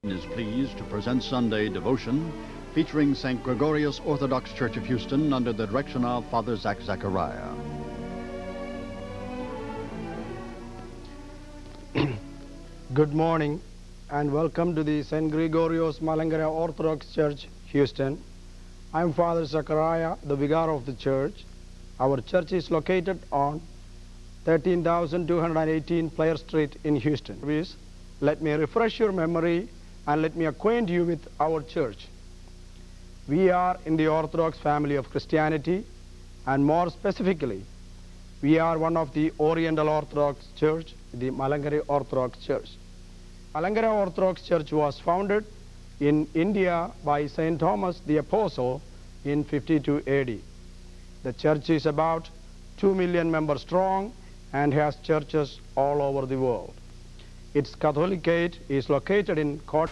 Is pleased to present Sunday Devotion featuring St. Gregorius Orthodox Church of Houston under the direction of Father Zach Zachariah. Good morning and welcome to the St. Gregorios Malangara Orthodox Church, Houston. I'm Father Zachariah, the vicar of the church. Our church is located on 13,218 Player Street in Houston. Please, let me refresh your memory and let me acquaint you with our church. We are in the Orthodox family of Christianity, and more specifically, we are one of the Oriental Orthodox Church, the Malangari Orthodox Church. Malangara Orthodox Church was founded in India by St. Thomas the Apostle in 52 AD. The church is about 2 million members strong and has churches all over the world. Its Catholicate is located in Kot.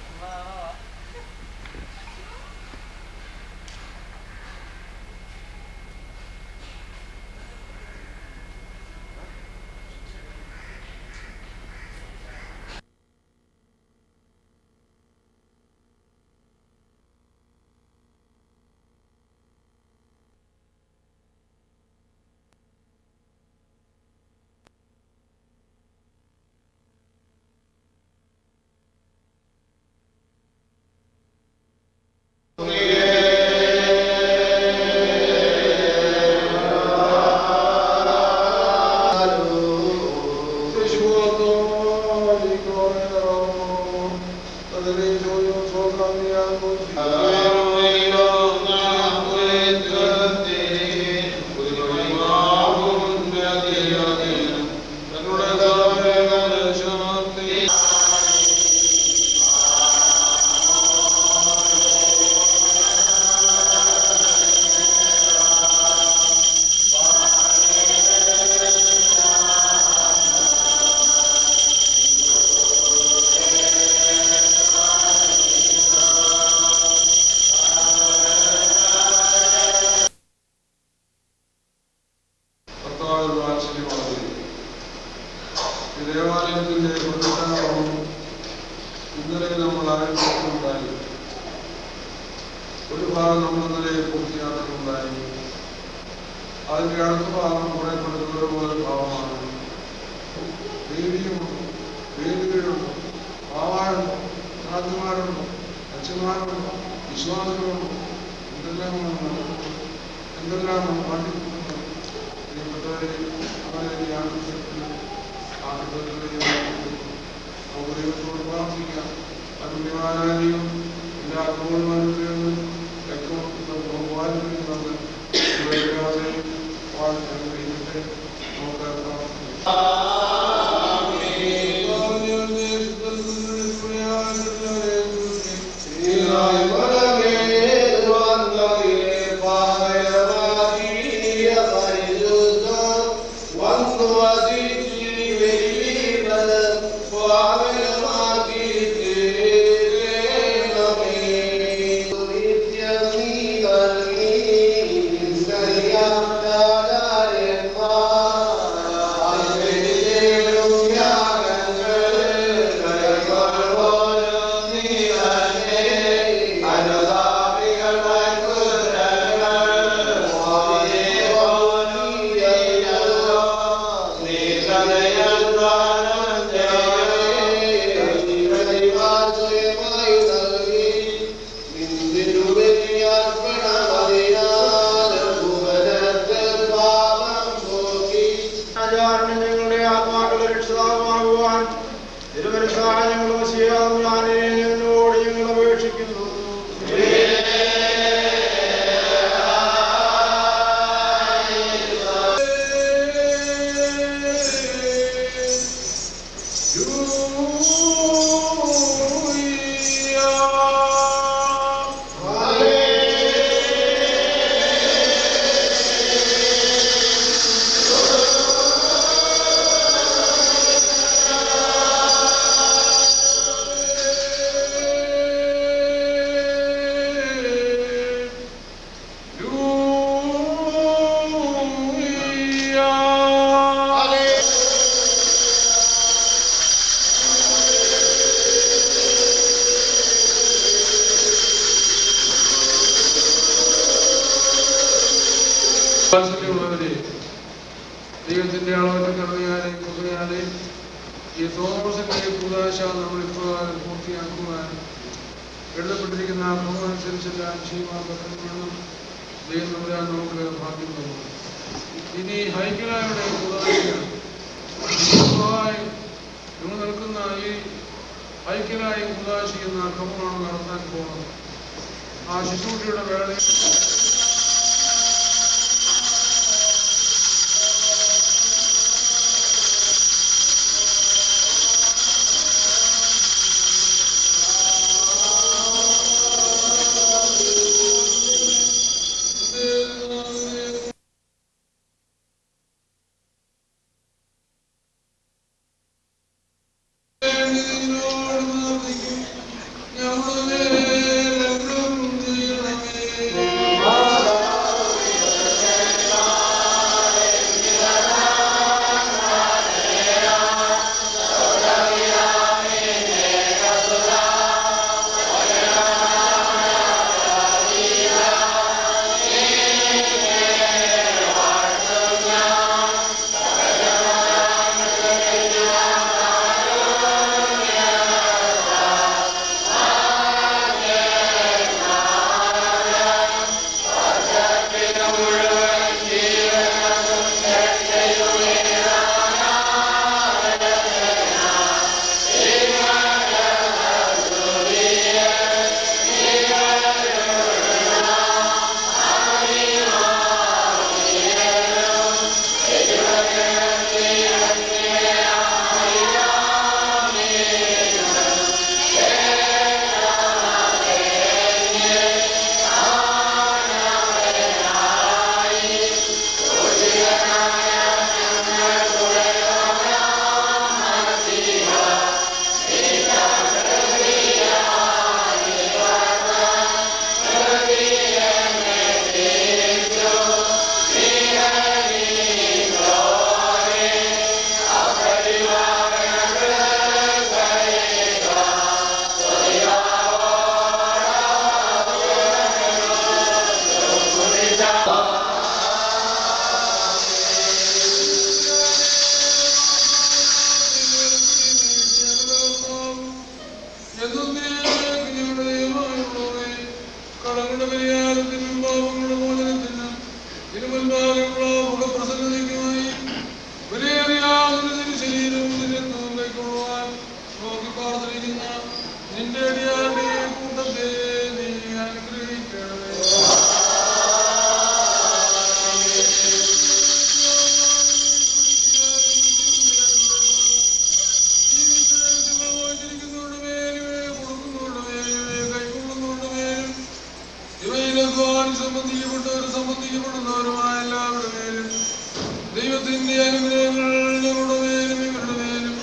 ദൈവത്തിന്റെ അനുഗ്രഹങ്ങൾ ഞങ്ങളുടെ മേലും ഇവരുടെ മേലും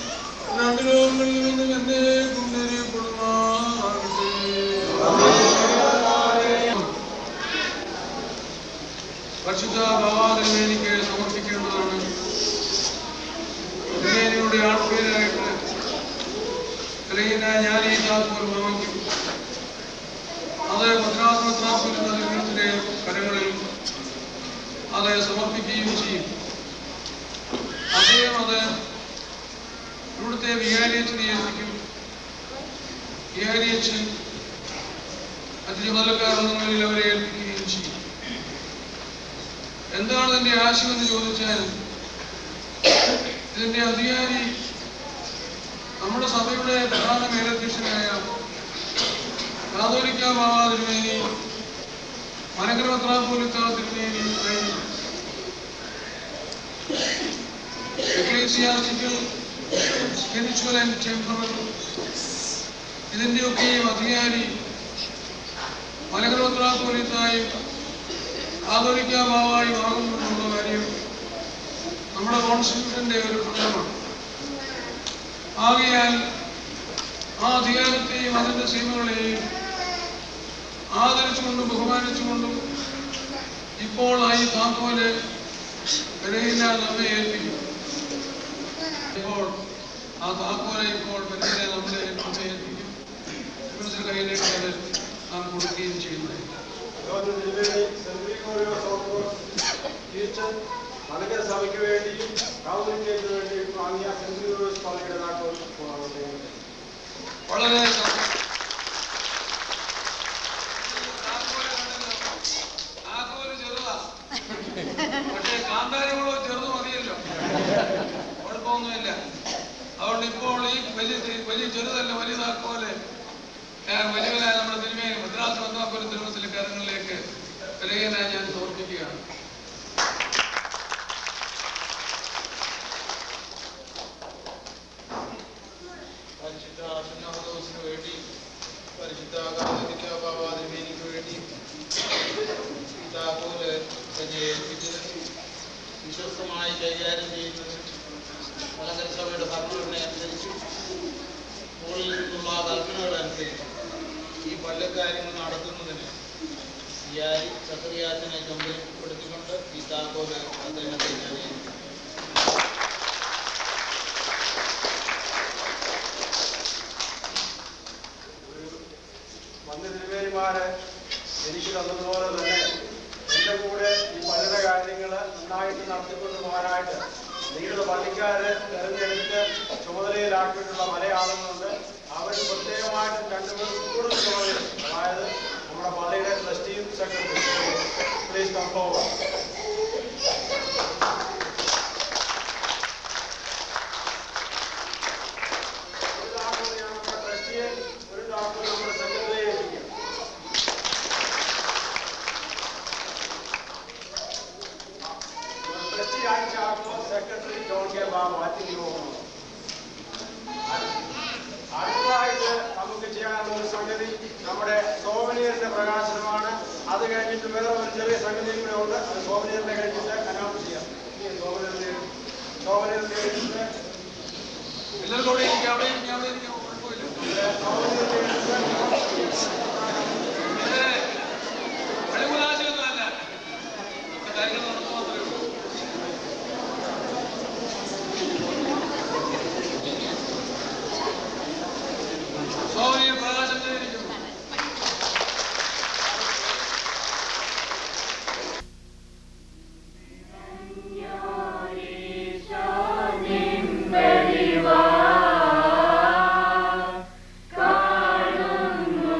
രണ്ട് ലോകങ്ങളിലും നിന്നും എന്നേക്കും ധൈര്യപ്പെടുമാറാകട്ടെ. പരിശുദ്ധ ഭഗവാതിരുമേനിക്ക് സമർപ്പിക്കേണ്ടതാണ്. തിരുമേനിയുടെ ആൾക്കാരായിട്ട് ഞാൻ ഈ താത്പൂർ വാങ്ങിക്കും. അത് ഭദ്രാസനത്തിലെ കരങ്ങളിൽ അത് സമർപ്പിക്കുകയും ചെയ്യും. അദ്ദേഹം അത് ഇവിടുത്തെ വികാരിയച്ഛനെ ഏൽപ്പിക്കും. വികാരിയച്ഛൻ മറ്റു ചുമതലക്കാരെന്നങ്ങളിൽ അവരെ ഏൽപ്പിക്കുകയും ചെയ്യും. എന്താണ് ഇതിന്റെ ആശയമെന്ന് ചോദിച്ചാൽ, ഇതിന്റെ അധികാരി നമ്മുടെ സഭയുടെ പ്രധാന മേലധ്യക്ഷനായ കാതോലിക്ക ബാബാ തിരുമേനി, മലങ്കര മെത്രാപ്പോലീത്ത തിരുമേനി ആയിരിക്കും. എക്ലീസിയാസ്റ്റിക്കൽ, സ്പിരിച്വൽ ആൻഡ് ടെമ്പറൽ ഇതിന്റെയൊക്കെയും അധികാരി മലങ്കര മെത്രാപ്പോലീത്തായും കാതോലിക്ക ബാബായും ആകുമെന്നുള്ള കാര്യം നമ്മുടെ കോൺസ്റ്റിറ്റ്യൂഷന്റെ ഒരു ഫലമാണ്. ആകയാൽ ആ അധികാരത്തെയും അതിന്റെ സീമകളെയും ആദരിച്ചുകൊണ്ടും ബഹുമാനിച്ചുകൊണ്ടും ഇപ്പോൾ ഈ താക്കോല് പെരയില്ല നമ്മെ ഏൽപ്പിക്കും. ഇപ്പോൾ ആ താക്കോലെ ഇപ്പോൾ പെരയിലെ നമ്മെ ഏൽപ്പിക്കും. കയ്യിലേക്ക് അത് നാം കൊടുക്കുകയും ചെയ്യുന്നത്. മലങ്കര സഭയ്ക്ക് വേണ്ടിയും കാതോലിക്കയ്ക്ക് വേണ്ടിയും വാങ്ങിയ സെന്റ് ലൂയിസ് പള്ളിയുടെ താക്കോൽ വളരെ താക്കോല് ചെറുതാ, പക്ഷേ കാന്താരികളോ ചെറുത് മതിയല്ലോ, കുഴപ്പമൊന്നുമില്ല. അതുകൊണ്ട് ഇപ്പോൾ ഈ വലിയ ചെറുതല്ല, വലിയ താക്കോല് വലിയവനായ നമ്മുടെ തിരുമേനി മദ്രാസ് മെത്രാപ്പോലീത്ത തിരുമേനിയുടെ കരങ്ങളിലേക്ക് വിലയനായി ഞാൻ സമർപ്പിക്കുകയാണ്. വേണ്ടി പരിശുദ്ധ കാതോലിക്ക ബാബാ തിരുമേനിക്ക് വേണ്ടി ഈ താക്കോല് തന്നെ ഏൽപ്പിച്ചത് വിശ്വസ്തമായി കൈകാര്യം ചെയ്യുന്നത് മലങ്കര സഭയുടെ ഭരണഘടന അനുസരിച്ചും മുകളിൽ നിന്നുള്ള കൽപ്പനകളനുസരിച്ചും ഈ പല കാര്യങ്ങൾ നടത്തുന്നതിന് വികാരി സക്രിയാച്ചനെ ചുമതലപ്പെടുത്തിക്കൊണ്ട് ഈ താക്കോല് അദ്ദേഹത്തെ ഞാൻ ഏൽപ്പിച്ചു. തിരുമേനിമാര് എനിക്ക് തന്നതുപോലെ തന്നെ എൻ്റെ കൂടെ ഈ പള്ളിയുടെ കാര്യങ്ങൾ നന്നായിട്ട് നടത്തിക്കൊണ്ട് പോകാനായിട്ട് നിങ്ങളുടെ പള്ളിക്കാര് തെരഞ്ഞെടുത്ത് ചുമതലയിലാക്കിയിട്ടുള്ള പല ആളുകളുണ്ട്. അവർ പ്രത്യേകമായിട്ടും രണ്ടുപേർ കൂടുതൽ ചുമതല, അതായത് നമ്മുടെ പള്ളിയുടെ ട്രസ്റ്റിയും സെക്രട്ടറി. Please come forward. ഒരു താക്കോൽ ഞാൻ നമ്മുടെ ട്രസ്റ്റിയെ, ഒരു താക്കോൽ നമ്മുടെ സെക്രട്ടറിയെ ഏൽപ്പിക്കും. സെക്രട്ടറി ജോൺ കെ ബാബു അടുത്തതായിട്ട് നമുക്ക് ചെയ്യാനുള്ള ഒരു സംഗതി നമ്മുടെ സോവനിയറിന്റെ പ്രകാശനമാണ്. അത് കഴിഞ്ഞിട്ട് വേറെ ഒരു ചെറിയ സംഗതി കൂടെ ഉണ്ട്. അത് സോവനിയറിനെ കഴിഞ്ഞിട്ട് അനൗൺസ് ചെയ്യാം. സോവനിയറിന്റെ കാണുന്നു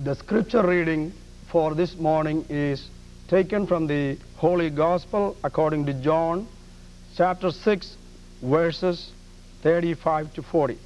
The scripture reading for this morning is taken from the Holy Gospel according to John, chapter 6, verses 35 to 40.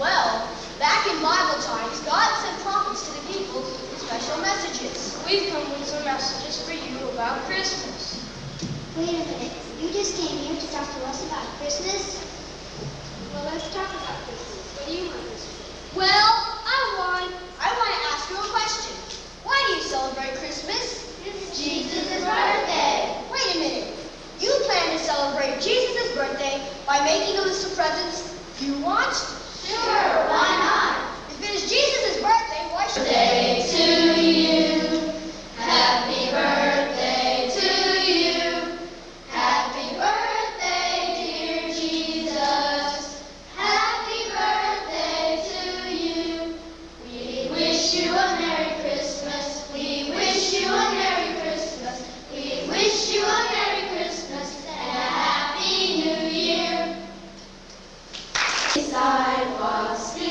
Well, back in Bible times, God sent prophets to the people with special messages. We've come with some messages for you about Christmas. Wait a minute. You just came here to talk to us about Christmas? Well, let's talk about Christmas. What do you want us to do? Well, I want to ask you a question. Why do you celebrate Christmas? It's Jesus' birthday. Wait a minute. You plan to celebrate Jesus' birthday by making a list of presents you want? Sure, why not? If it is Jesus' birthday, why should Birthday to you. Happy birthday to you. Happy birthday, dear Jesus. Happy birthday to you. We wish you a Merry Christmas. We wish you a Merry Christmas. We wish you a Merry Christmas and a Happy New Year. Sidewalks.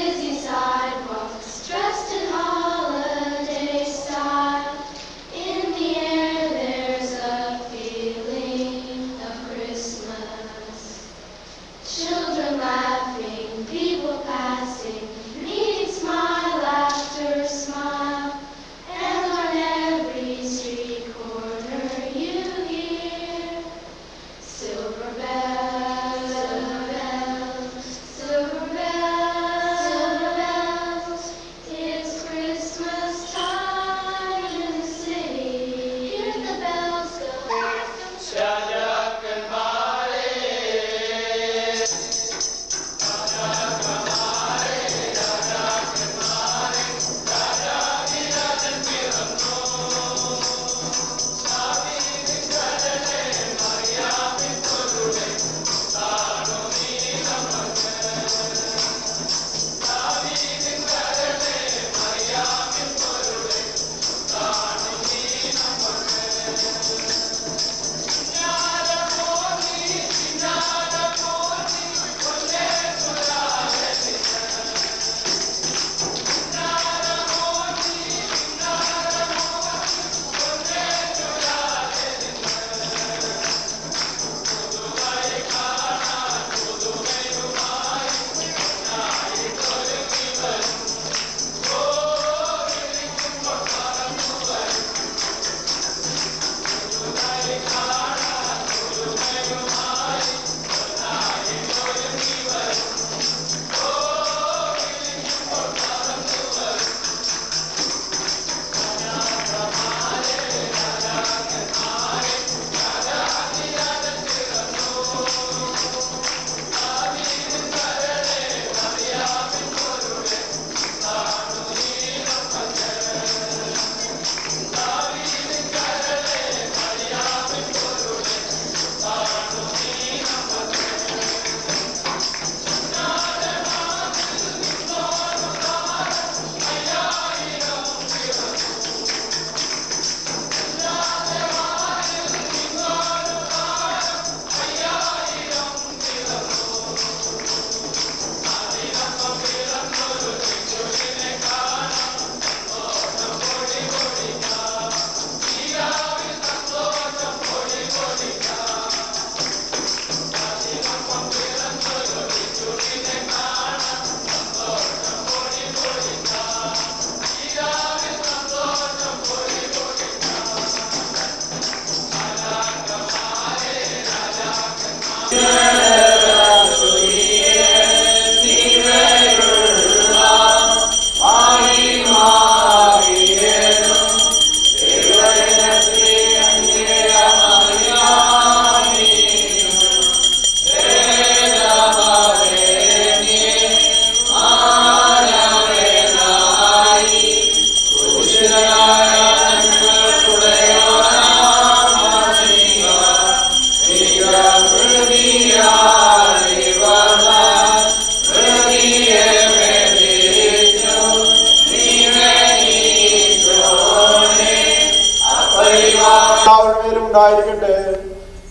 ഉണ്ടായിരിക്കട്ടെ.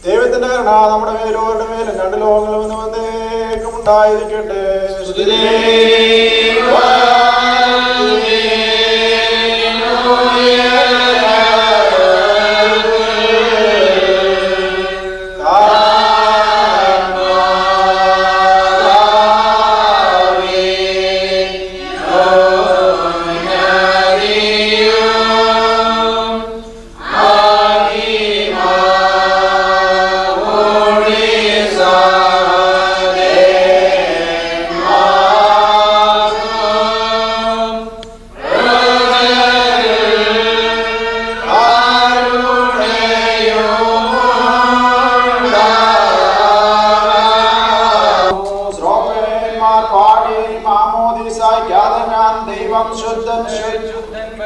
ദൈവത്തിന്റെ കരുണ നമ്മുടെ മേലോരുടെ മേലും രണ്ട് ലോകങ്ങളും എന്ന് വന്നേക്കും ഉണ്ടായിരിക്കട്ടെ.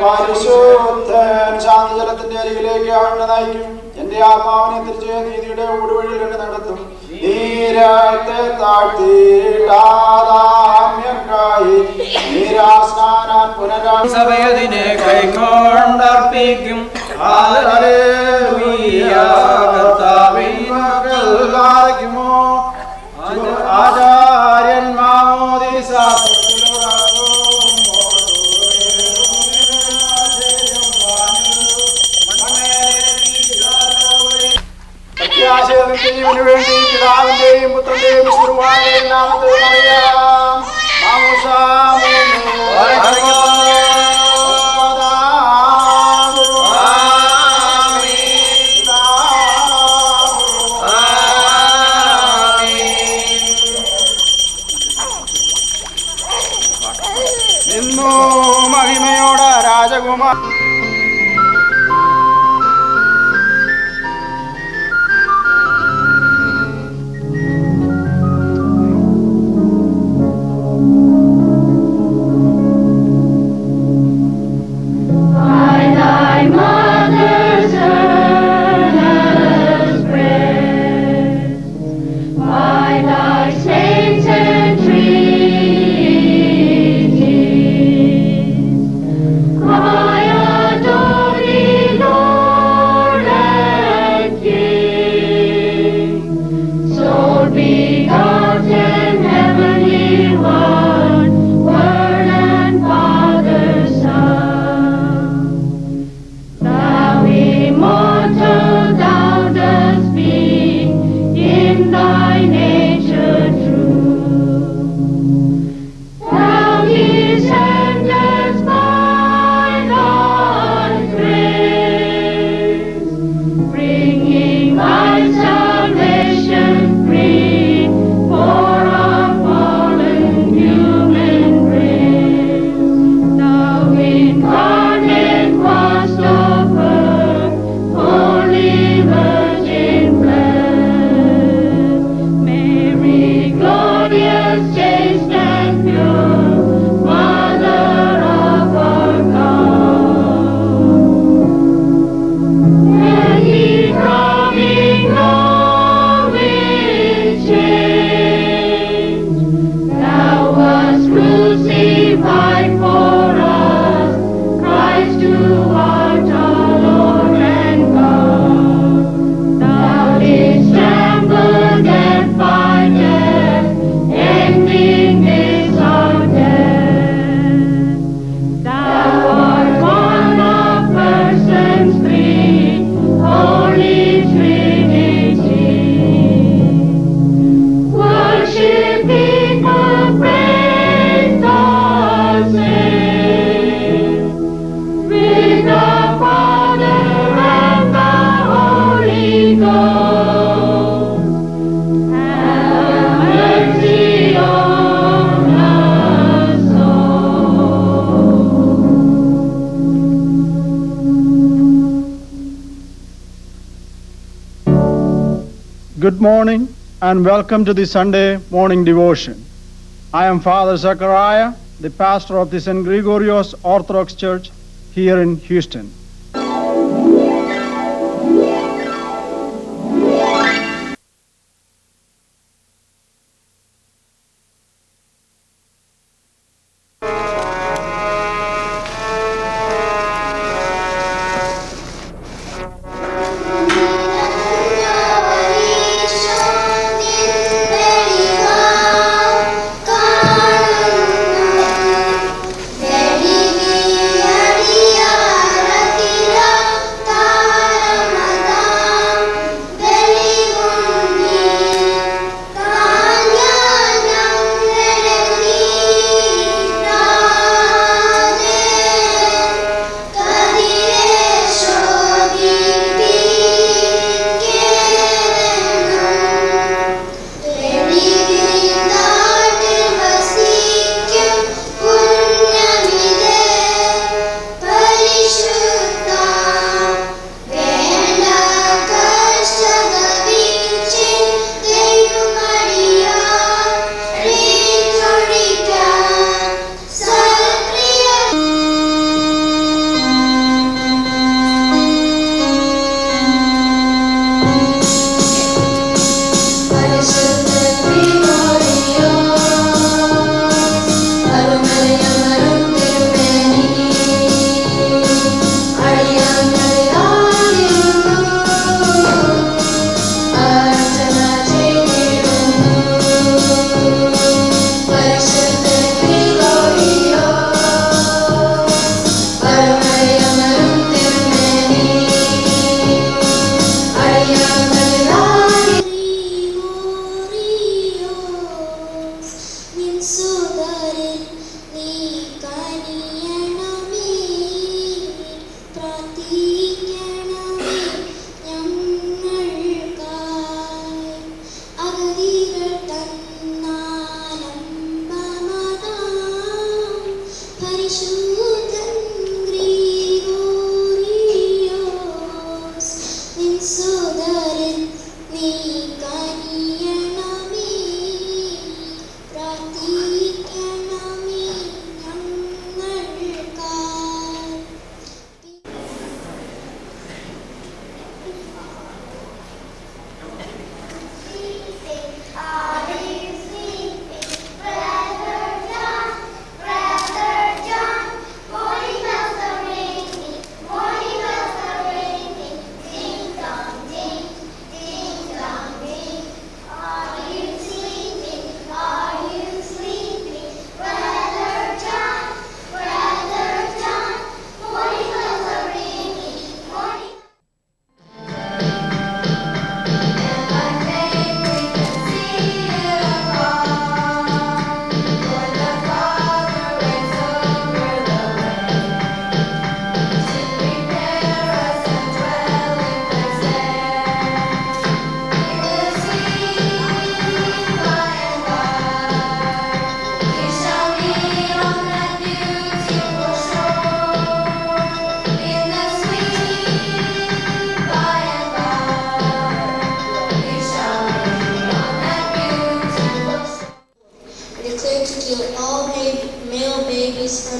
പരിശുദ്ധൻ ശാന്തജലത്തിന്റെ അരികിലേക്ക് അവനെ നയിക്കും. എന്റെ ആത്മാവിനെ തിരിച്ച് നീതിയുടെ ഊടുവഴിയിൽ എന്നെ നടത്തും. നീരത്തെ താഴ്ത്തിയിട്ടാദാമ്യർക്കായി നീരാസ്നാനാൻ സഭയതിനെ കൈക്കൊണ്ടർപ്പിക്കും. ആചാര്യൻ മാമോദീസ ജീവന് വേണ്ടി പിതാവിന്റെയും പുത്രന്റെയും വിശുദ്ധരുമായുടെയും നാമത്തിൽ പറയാം. നിന്നു മഹിമയോടെ Rajkumar Good morning and welcome to the Sunday morning devotion. I am Father Zachariah, the pastor of the St. Gregorios Orthodox Church here in Houston.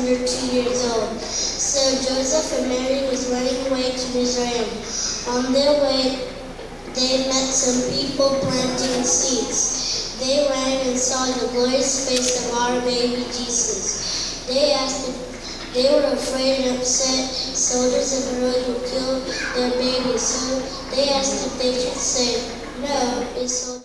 under 2 years old. So Joseph and Mary was running away to Mizraim. On their way, they met some people planting seeds. They ran and saw the glorious face of our baby Jesus. They were afraid and upset. Soldiers of Herod would kill their baby, so they asked if they could say, "No, it's soldiers."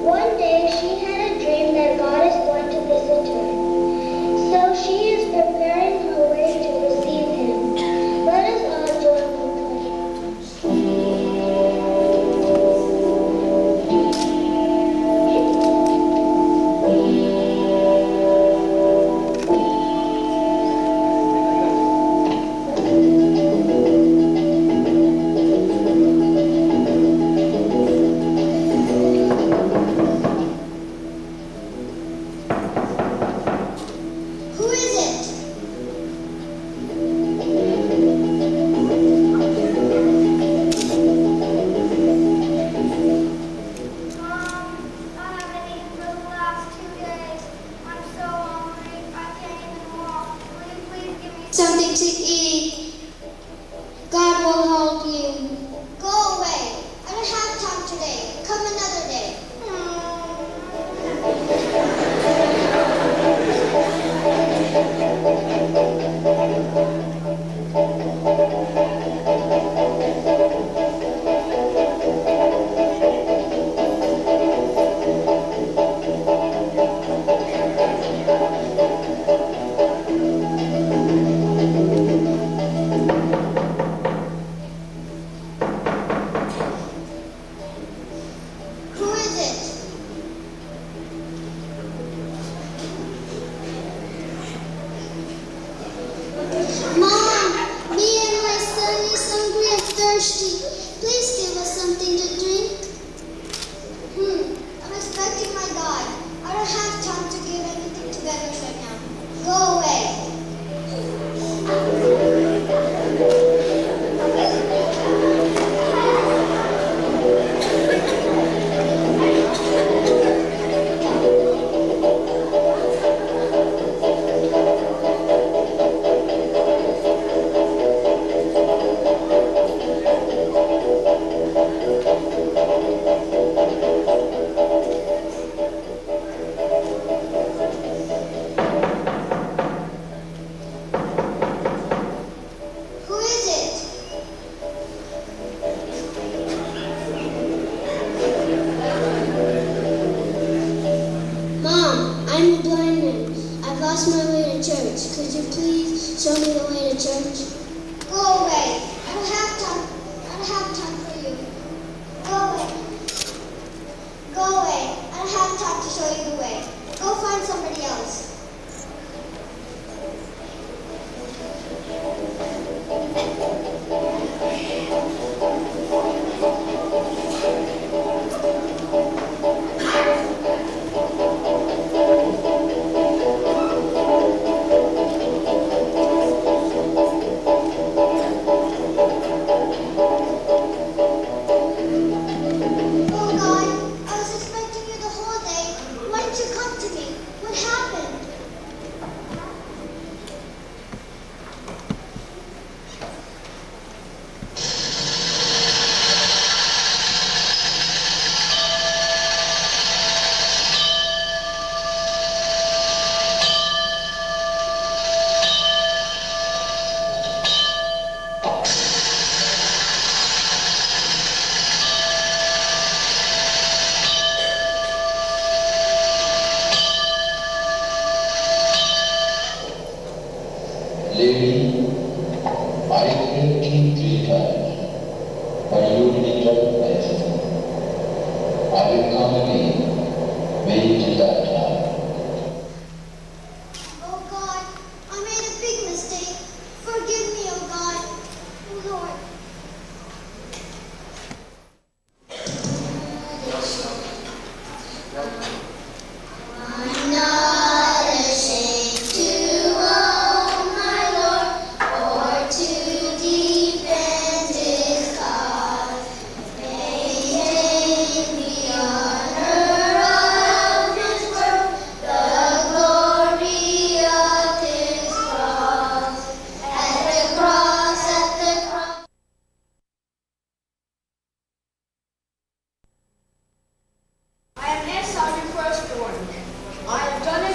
One day she had a dream that God is going to visit her. So she is preparing her way to receive him. Let us all join in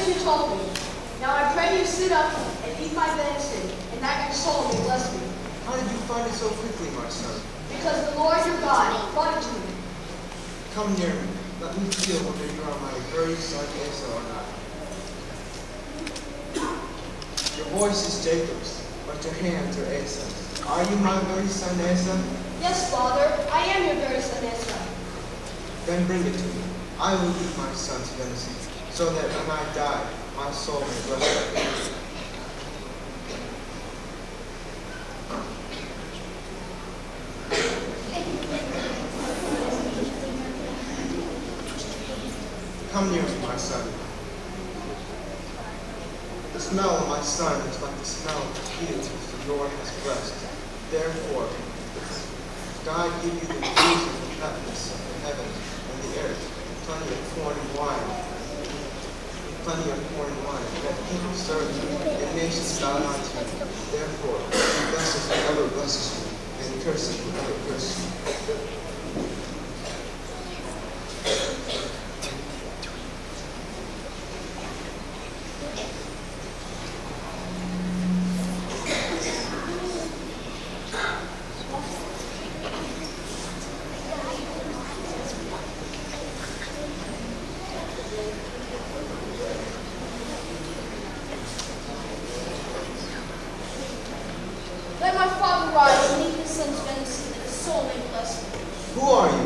as you told me. Now I pray you sit up and eat my venison, and that your soul may bless me. How did you find it so quickly, my son? Because the Lord your God brought it to me. Come near me. Let me feel whether you are my very son Esau or not. Your voice is Jacob's, but your hands are Esau's. Are you my very son Esau? Yes, Father, I am your very son Esau. Then bring it to me. I will eat my son's venison, so that when I die, my soul may bless you. Come near me, my son. The smell of my son is like the smell of the fields which the Lord has blessed. Therefore, God give you the fruits of the fatness of the heavens and the earth, plenty of corn and wine, that people serve you, and nations bow down to you. Therefore, he blesses whoever blesses you, and curses whoever curses you. Let my father rise and eat his son's venison, that his soul may bless me. Who are you?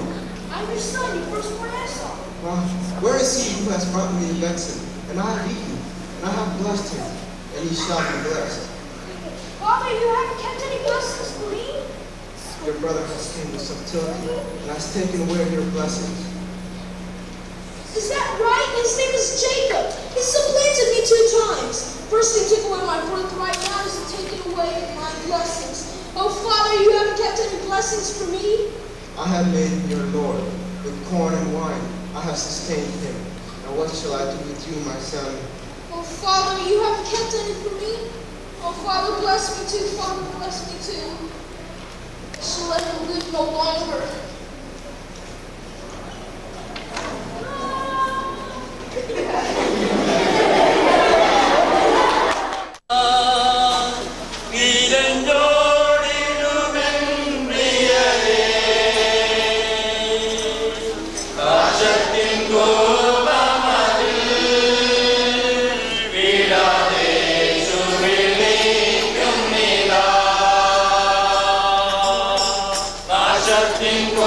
I'm your son, your firstborn Esau. Well, where is he who has brought me the venison? And I have eaten, and I have blessed him, and he shall be blessed. Father, you haven't kept any blessings for me? Your brother has came with subtlety, and has taken away your blessings. Is that right? His name is Jacob. He supplanted me 2 times. First he took away my birthright, now he's taken away my blessings. Oh, Father, you haven't kept any blessings for me? I have made him your Lord. With corn and wine I have sustained him. Now what shall I do with you, my son? Oh, Father, you haven't kept any for me? Oh, Father, bless me too. Father, bless me too. I shall let him live no longer. Cinco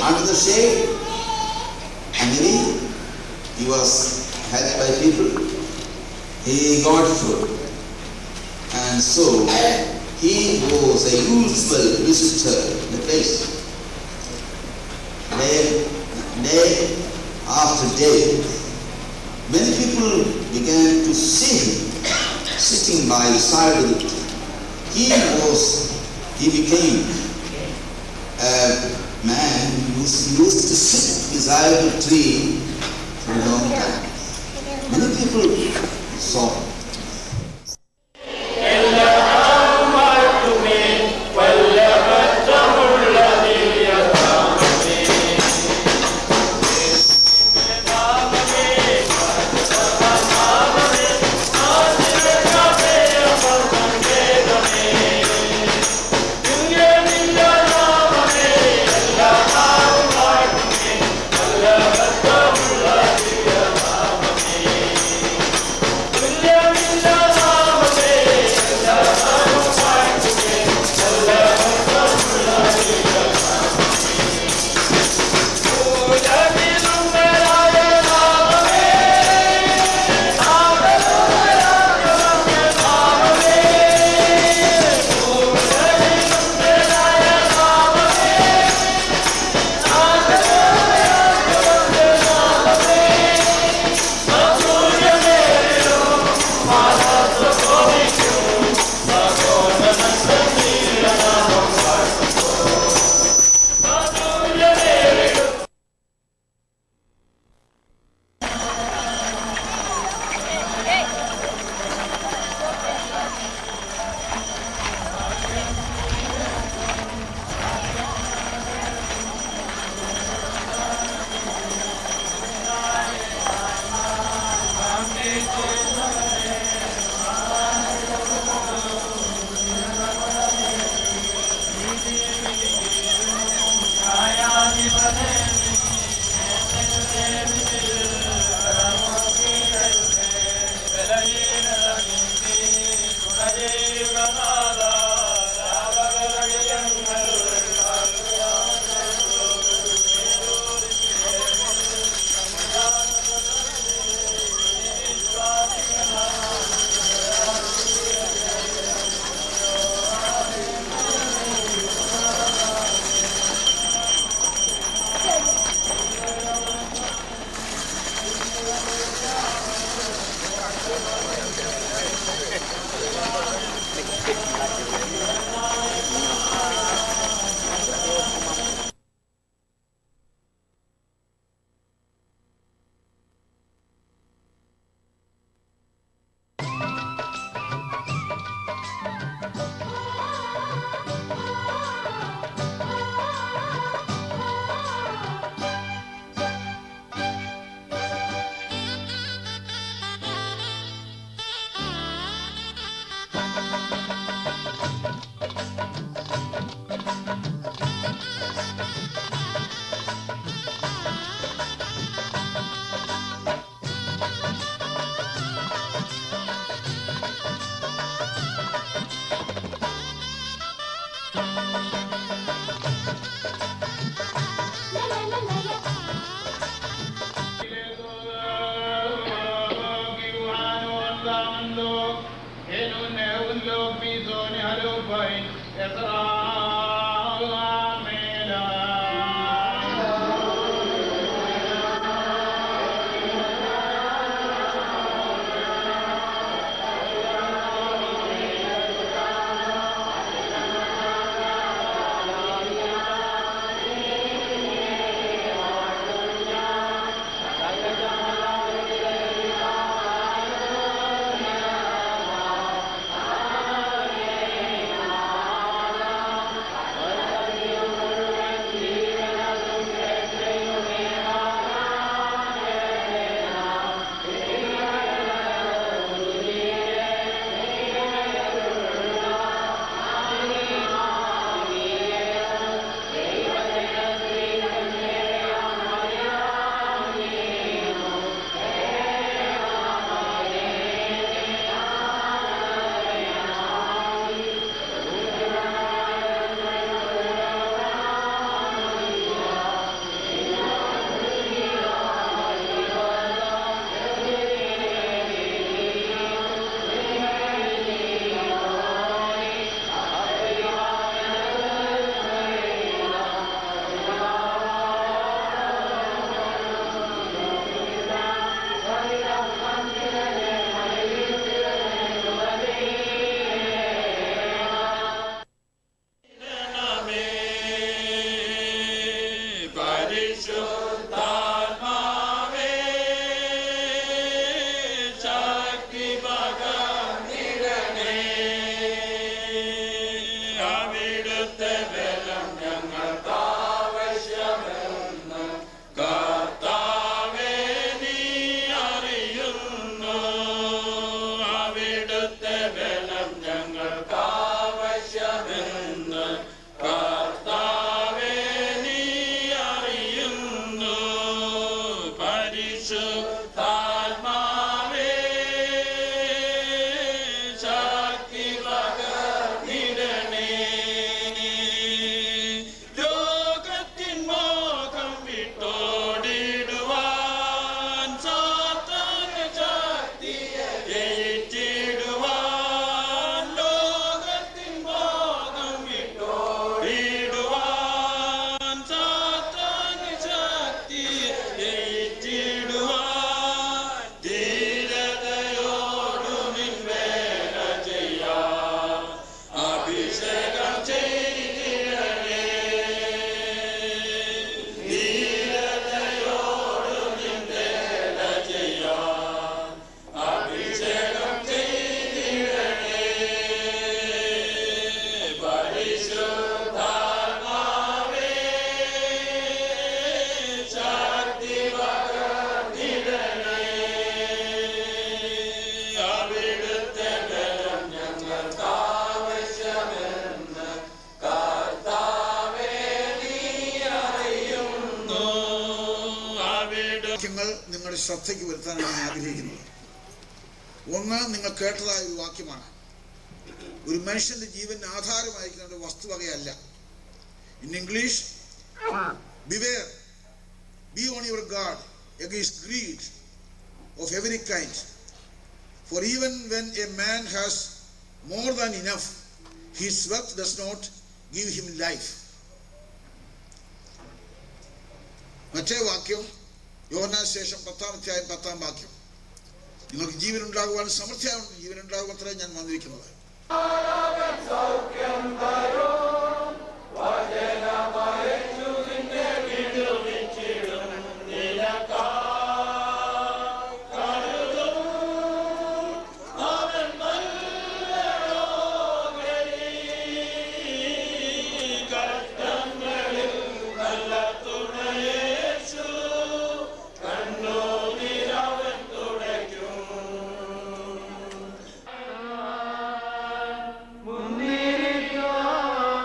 under the shade, and he was helped by people. He got food. And so he was a usual visitor in the place. Day after day, many people began to see him sitting by the side of the tree. He became a man who used to sit beside the tree for a long time. Many people saw him. പരിശുദ്ധാത്മാവേ ശക്തി പകർന്നിടണേ. അവിടുത്തെ ബലം ഞങ്ങൾക്ക് ആവശ്യമെന്ന് കർത്താവേ നീ അറിയുന്നു. അവിടുത്തെ ബലം ഞങ്ങൾക്ക് ആവശ്യമെന്ന് കർത്താവേ നീ അറിയുന്നു. പരിശുദ്ധാത്മാവേ ശക്തി പകർന്നിടണേ. ലോകത്തിൻ മോഹം വിട്ടോടിടുവാൻ സാത്താന്റെ ശക്തിയെ ജയിച്ചിടുവാൻ. ലോകത്തിൻ മോഹം വിട്ടോടിടുവാൻ സാത്താന്റെ ശക്തിയെ ജയിച്ചിടുവാൻ. ധീരതയോടുമിൻ വേല ചെയ്യാൻ അഭിഷേകം ചെയ്തിടണേ. ധീരതയോടുമിൻ വേല ചെയ്യാൻ അഭിഷേകം ചെയ്തിടണേ. പരിശുദ്ധാത്മാവേ ശക്തി പകർന്നിടണേ. അവിടുത്തെ ബലം ഞങ്ങൾക്ക് ആവശ്യമെന്ന് കർത്താവേ നീ അറിയുന്നു. വാക്യങ്ങൾ നിങ്ങളുടെ ശ്രദ്ധയ്ക്ക് വരുത്താനാണ് ഞാൻ ആഗ്രഹിക്കുന്നത്. ഒന്ന്, നിങ്ങൾ കേട്ടതായ ഒരു വാക്യമാണ്. ഒരു മനുഷ്യന്റെ ജീവന് ആധാരമായിരിക്കുന്ന ഒരു വസ്തുവകയല്ല. In English, beware, be on your guard against greed of every kind. For even when a man has more than enough, his wealth does not give him life. മറ്റേ വാക്യം യോഹന്നാൻ ശേഷം 10-ാം അധ്യായം 10-ാം വാക്യം. നിങ്ങൾക്ക് ജീവൻ ഉണ്ടാകുവാൻ സമൃദ്ധിയായ ജീവൻ ഉണ്ടാകുമത്രേ ഞാൻ വന്നിരിക്കുന്നത്. മുന്നിരിക്കാൻ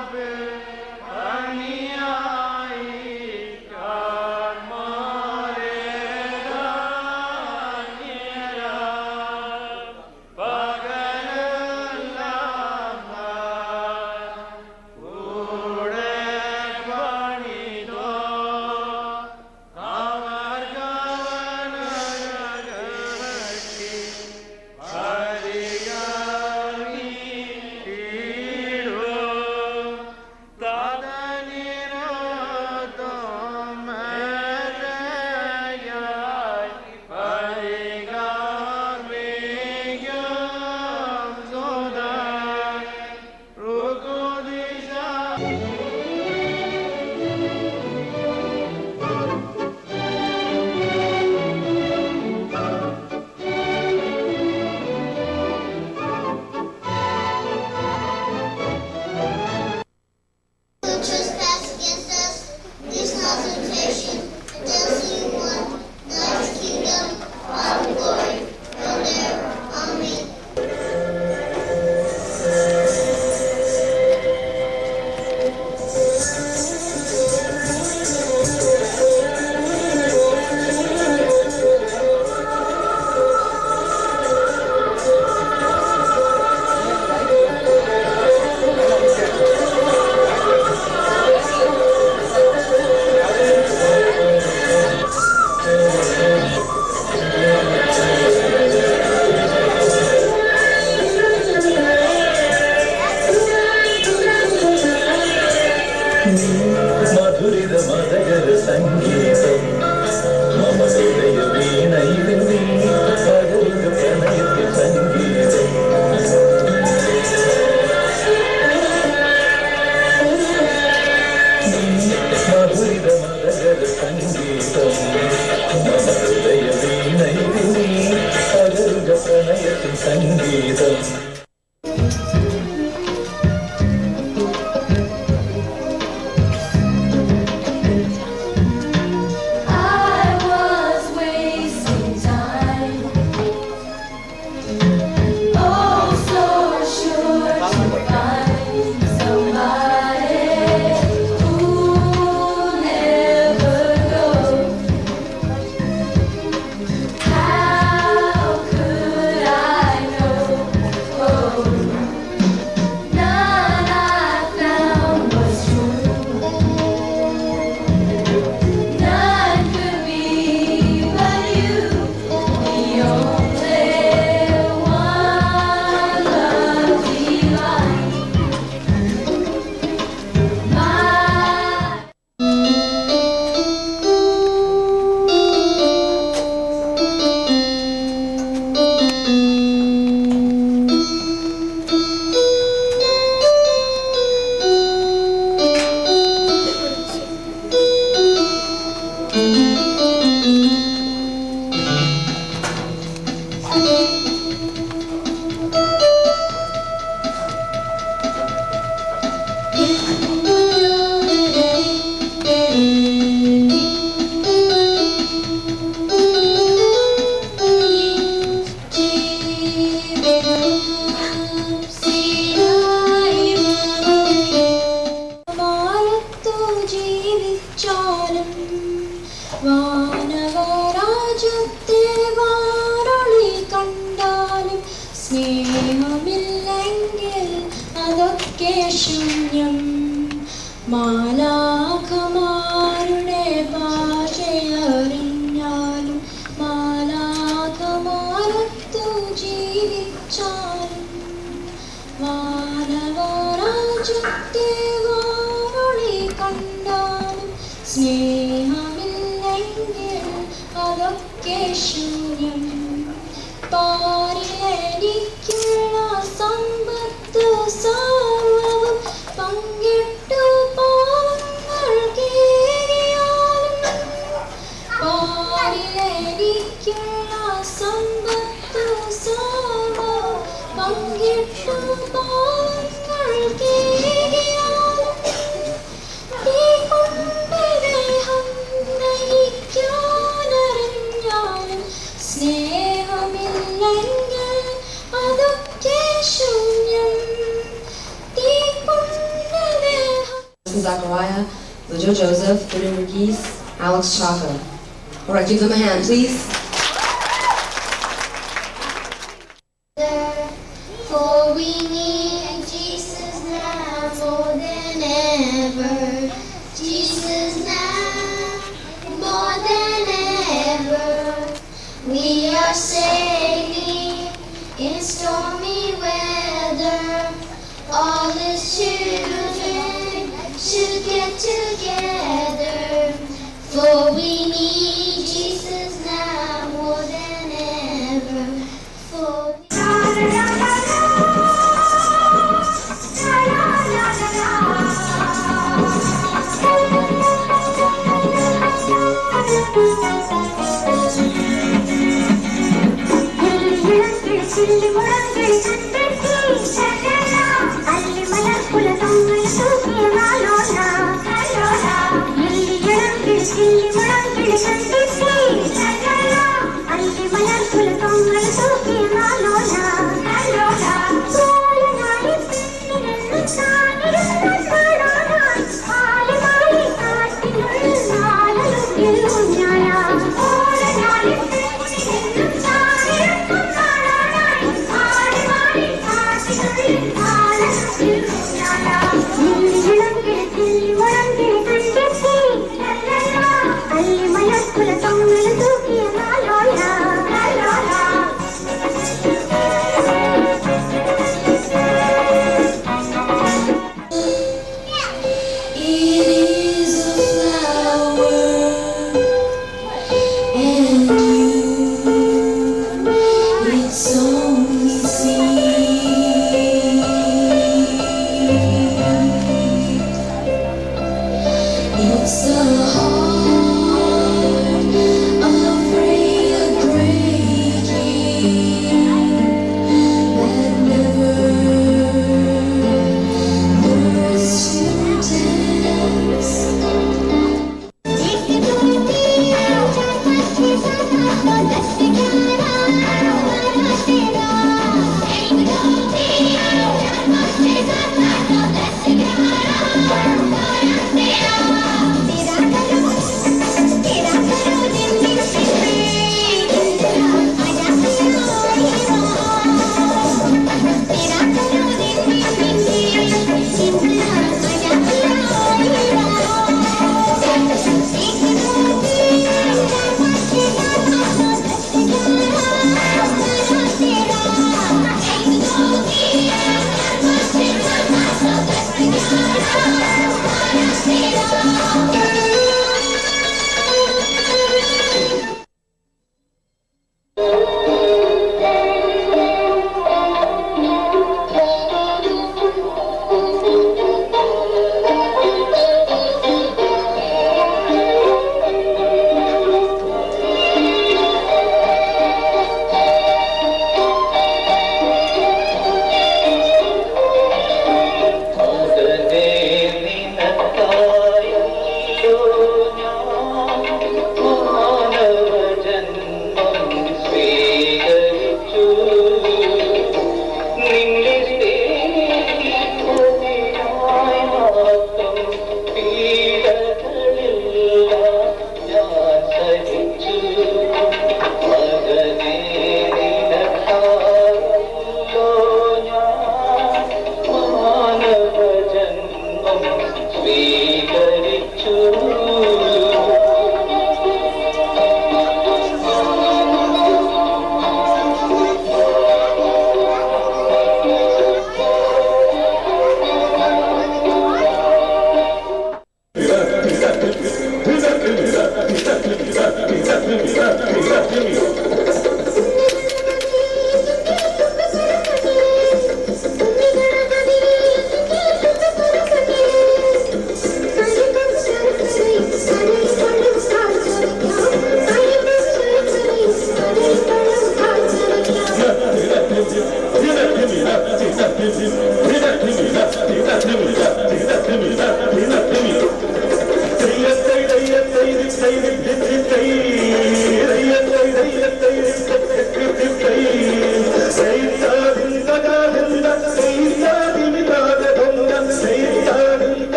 സംഗീതം. വാനവരാജ്യത്തെ വാരൊളി കണ്ടാലും സ്നേഹമില്ലെങ്കിൽ അതൊക്കെ ശൂന്യം. മാലാഖമാരുടെ ഭാഷയറിഞ്ഞാലും മാലാഖമാരത്തു ജീവിച്ചാലും വാനവരാജ്യത്തെ വാരൊളി കണ്ടാലും സ്നേഹമില്ലെങ്കിൽ അതൊക്കെ ശൂന്യം. പാരിലെനിക്കുള്ള സമ്പത്ത് സർവ്വവും പങ്കിട്ടു പാവങ്ങൾ കേറിയാലും പാരിലെനിക്കുള്ള സമ്പത്ത് സർവ്വവും പങ്കിട്ടു പാവങ്ങൾ കേറിയാലും തീ കൊണ്ട് ദേഹം നയിക്കാനറിഞ്ഞാലും സ്നേഹമില്ലെങ്കിൽ അതൊക്കെ ശൂന്യം. തീ കൊണ്ട് ദേഹം. Zachariah, Joe Joseph, Bruno Merkis, Alex Chaka. All right, give them a hand, please. For we need Jesus now more than ever. Jesus now more than ever. We are sailing in stormy weather. All His children should get together. For we need Jesus now more than ever. For it's the heart of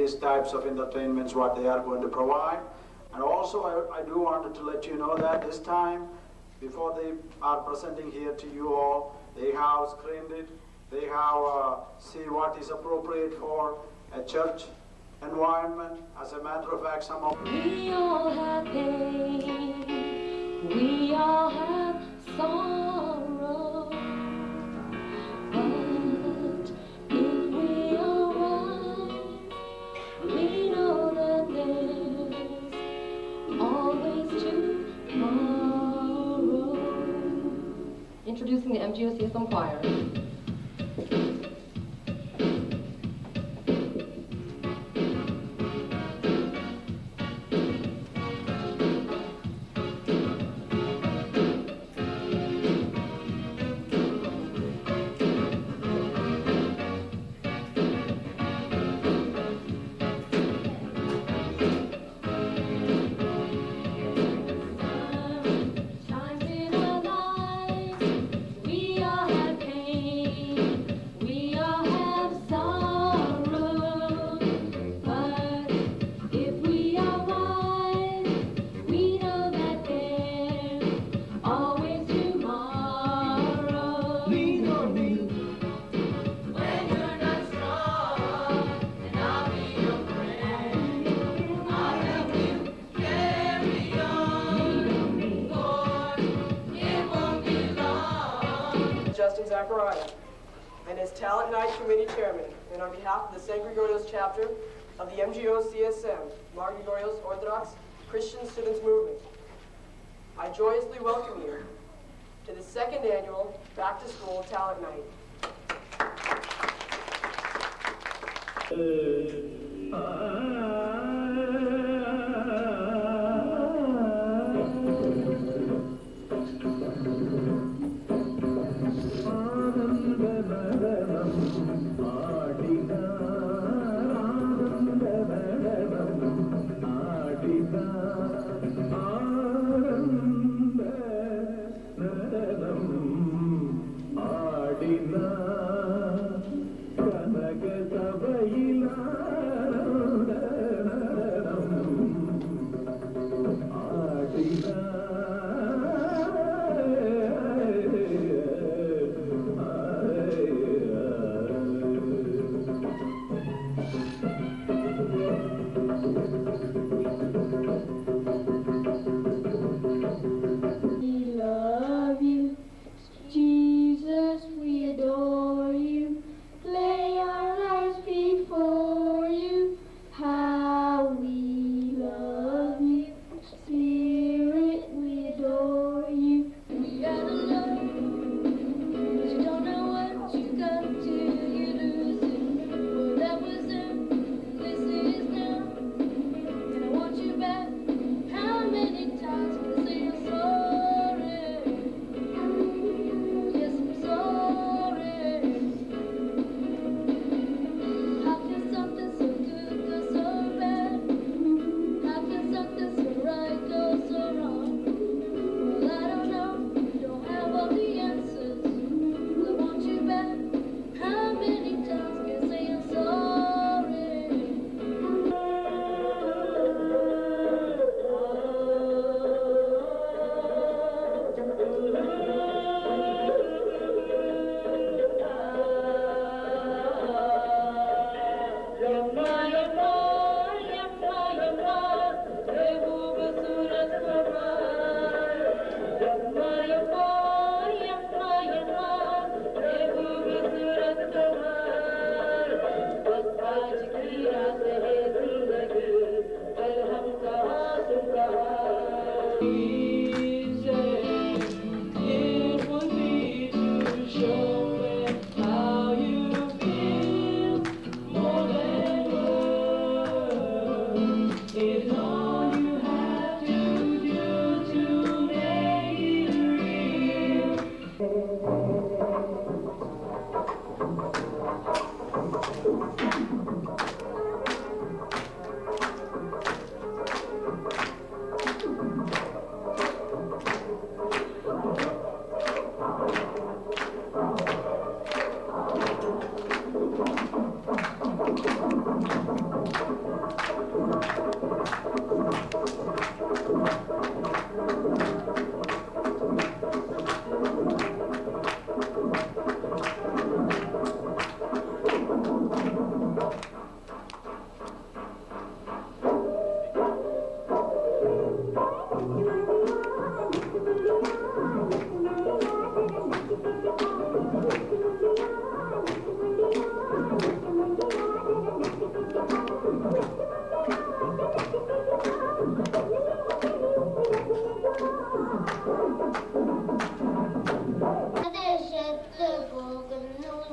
various types of entertainments, what they are going to provide. And also I do want to let you know that this time, before they are presenting here to you all, they have screened it, they have see what is appropriate for a church environment. As a matter of fact, some of we all have pain, we all have sorrow, but if we are wise, we know that there's always tomorrow. Introducing the MGOCSM Choir. Justin Zachariah, and as Talent Night Committee Chairman, and on behalf of the St. Gregorios chapter of the MGO CSM, Mar Gregorios Orthodox Christian Students Movement, I joyously welcome you to the second annual Back to School Talent Night.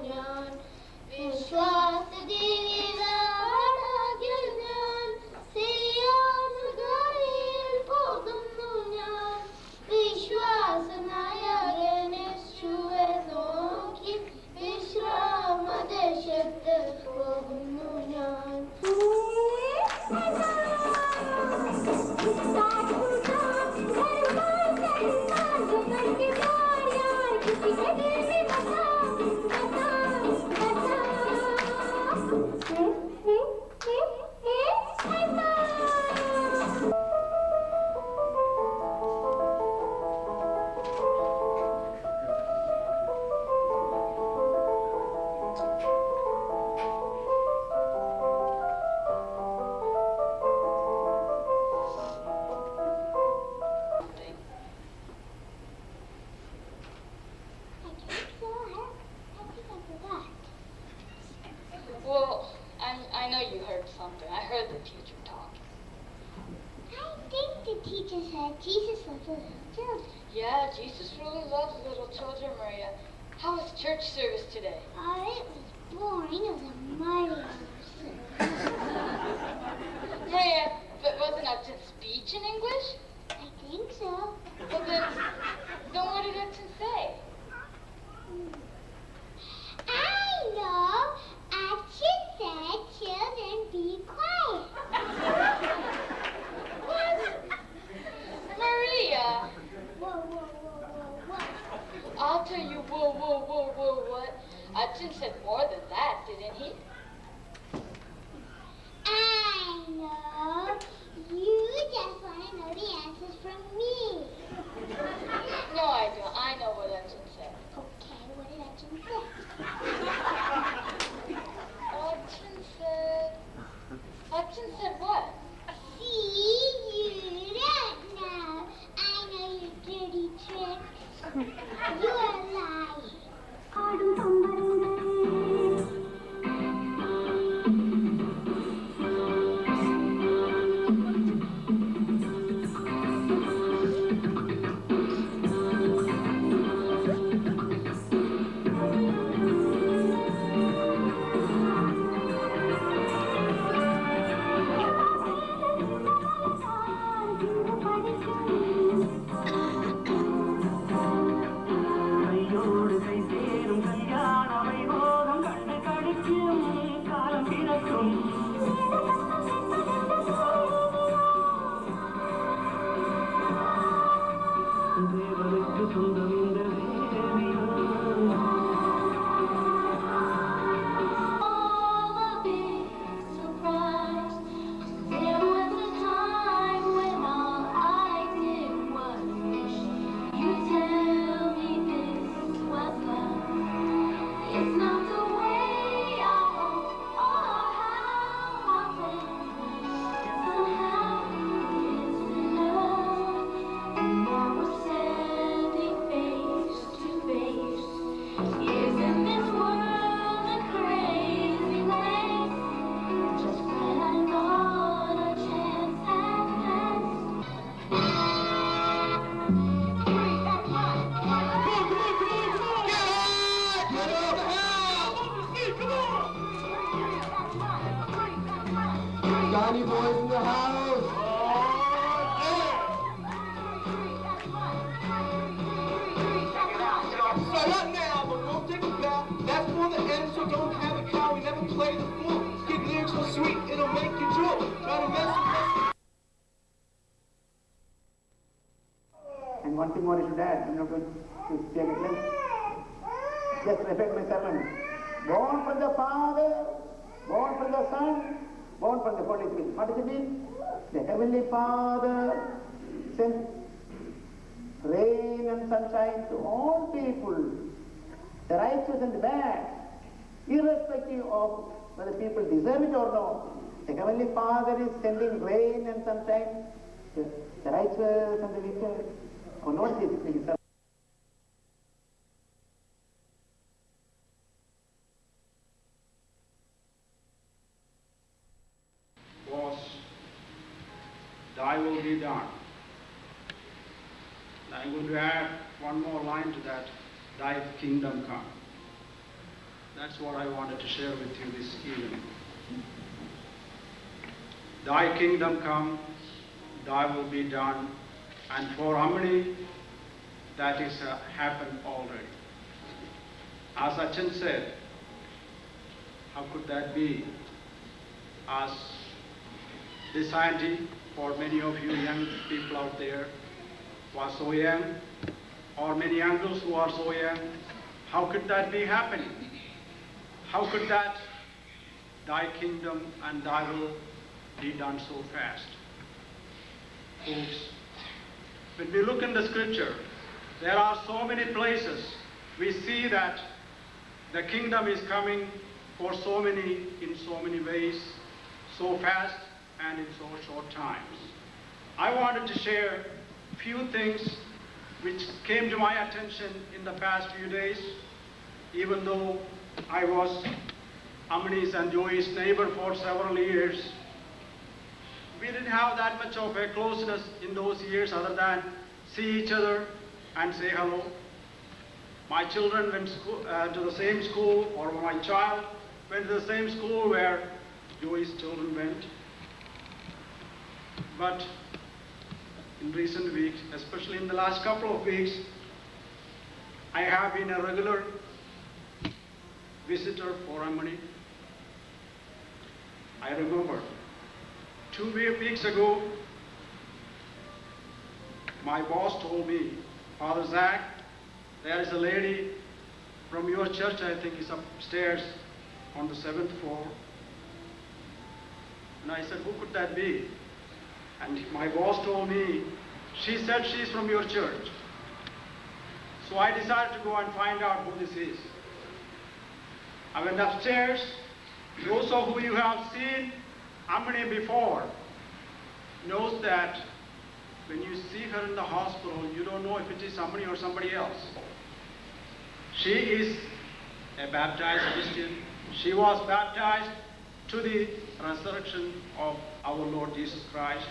ഞാൻ വിശ്വാസ ജീവിതമാകിൽ ഞാൻ സിറിയാനുകാരിൽ പോകുന്നു ഞാൻ വിശ്വാസനായകനേശുവെ നോക്കി വിശ്രാമദേശത്ത് പോകുന്നു ഞാൻ Well, I know you heard something. I heard the teacher talking. I think the teacher said Jesus loves little children. Yeah, Jesus really loves little children, Maria. How was church service today? It was boring. It was a mighty Maria, but wasn't Upton's speech in English? I think so. Well, then what did Upton say? I know. Action said, children, be quiet. What? Maria! Whoa, whoa, whoa, whoa, whoa. I'll tell you, whoa, whoa, whoa, whoa, what? Upton said more than that, didn't he? I know. You just want to know the answers from me. No, I don't. I know what Upton said. Okay, what did Upton say? Upton said what? See, you don't know. I know your dirty tricks. You're lying. Johnny boys in the house. So not now, but go take a bath. That's for the end, so don't have a cow. We never play the fool. Get lyrics so sweet, it'll make you drool. Try to mess And one thing more I should add, I'm not going to take it less. Just reflect my sermon. Born from the Father, born from the Son, born from the Holy Spirit. What does it mean? The Heavenly Father sent rain and sunshine to all people, the righteous and the bad, irrespective of whether people deserve it or not. The Heavenly Father is sending rain and sunshine to the righteous and the wicked. Our Lord Jesus Himself. Was, thy will be done. And I'm going to add one more line to that, thy kingdom come. That's what I wanted to share with you this evening. Thy kingdom come, thy will be done, and for how many that is happened already. As Achan said, how could that be? As this auntie, for many of you young people out there who are so young, or many uncles who are so young, how could that be happening? How could that thy kingdom and thy will be done so fast? Folks, when we look in the scripture, there are so many places we see that the kingdom is coming for so many, in so many ways, so fast and in so short times. I wanted to share a few things which came to my attention in the past few days, even though I was Amni's and Joey's neighbor for several years. We didn't have that much of a closeness in those years other than see each other and say hello. My children went to the same school, or my child went to the same school where Joey's children went. But in recent weeks, especially in the last couple of weeks, I have been a regular visitor for Amni. I remember 2 weeks ago, my boss told me, Father Zach, there is a lady from your church, I think is upstairs on the 7th floor. And I said, who could that be? And my boss told me, she said she's from your church. So I decided to go and find out who this is. I went upstairs. Those of who you have seen Amni before knows that when you see her in the hospital, you don't know if it is Amni or somebody else. She is a baptized Christian. She was baptized to the resurrection of our Lord Jesus Christ.